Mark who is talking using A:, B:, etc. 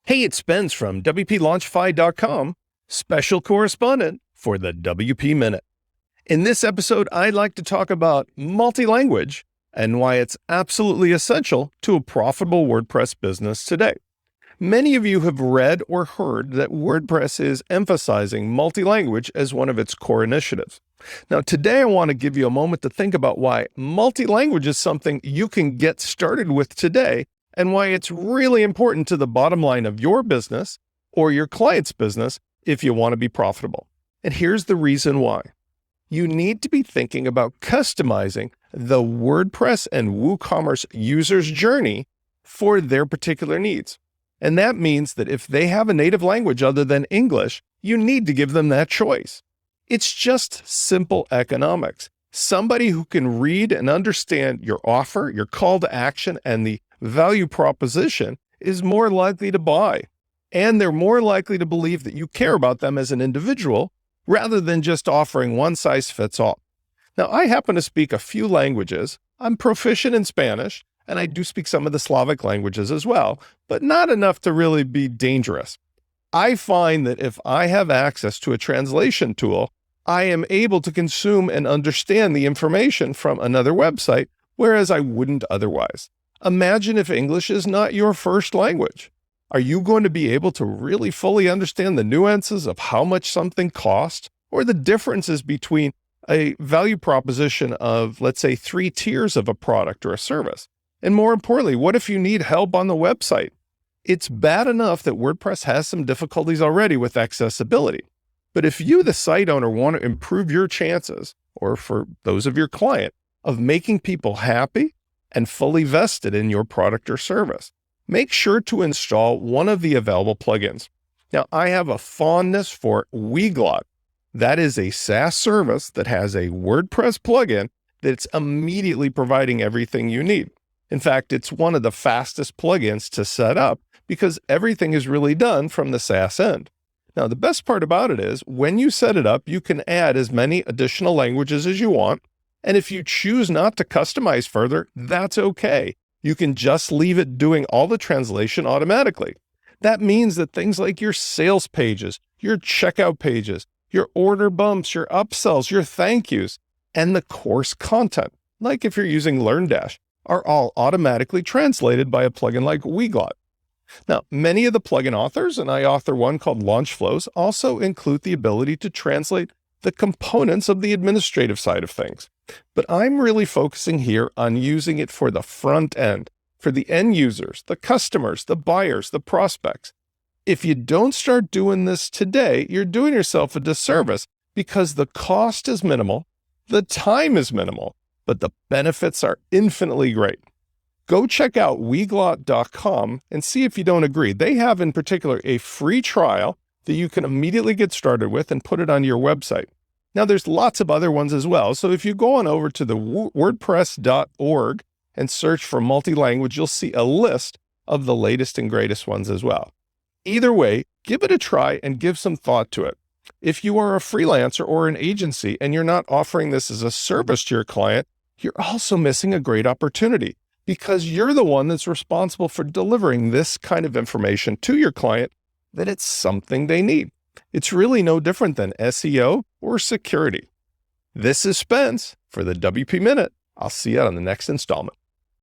A: Hey, it's Spence from WPLaunchify.com, special correspondent for the WP Minute. In this episode, I'd like to talk about multi-language and why it's absolutely essential to a profitable WordPress business today. Many of you have read or heard that WordPress is emphasizing multi-language as one of its core initiatives. Now, today I want to give you a moment to think about why multi-language is something you can get started with today and why it's really important to the bottom line of your business or your client's business if you want to be profitable. And here's the reason why. You need to be thinking about customizing the WordPress and WooCommerce user's journey for their particular needs. And that means that if they have a native language other than English, you need to give them that choice. It's just simple economics. Somebody who can read and understand your offer, your call to action, and the value proposition is more likely to buy. And they're more likely to believe that you care about them as an individual rather than just offering one size fits all. Now, I happen to speak a few languages. I'm proficient in Spanish, and I do speak some of the Slavic languages as well, but not enough to really be dangerous. I find that if I have access to a translation tool, I am able to consume and understand the information from another website, whereas I wouldn't otherwise. Imagine if English is not your first language. Are you going to be able to really fully understand the nuances of how much something costs or the differences between a value proposition of, let's say, 3 tiers of a product or a service? And more importantly, what if you need help on the website? It's bad enough that WordPress has some difficulties already with accessibility. But if you, the site owner, want to improve your chances, or for those of your client, of making people happy and fully vested in your product or service, make sure to install one of the available plugins. Now, I have a fondness for Weglot. That is a SaaS service that has a WordPress plugin that's immediately providing everything you need. In fact, it's one of the fastest plugins to set up because everything is really done from the SaaS end. Now, the best part about it is when you set it up, you can add as many additional languages as you want. And if you choose not to customize further, that's okay. You can just leave it doing all the translation automatically. That means that things like your sales pages, your checkout pages, your order bumps, your upsells, your thank yous, and the course content, like if you're using LearnDash, are all automatically translated by a plugin like Weglot. Now, many of the plugin authors, and I author one called Launch Flows, also include the ability to translate the components of the administrative side of things. But I'm really focusing here on using it for the front end, for the end users, the customers, the buyers, the prospects. If you don't start doing this today, you're doing yourself a disservice because the cost is minimal, the time is minimal, but the benefits are infinitely great. Go check out weglot.com and see if you don't agree. They have in particular a free trial that you can immediately get started with and put it on your website. Now, there's lots of other ones as well. So if you go on over to the wordpress.org and search for multi-language, you'll see a list of the latest and greatest ones as well. Either way, give it a try and give some thought to it. If you are a freelancer or an agency and you're not offering this as a service to your client, you're also missing a great opportunity because you're the one that's responsible for delivering this kind of information to your client that it's something they need. It's really no different than SEO or security. This is Spence for the WP Minute. I'll see you on the next installment.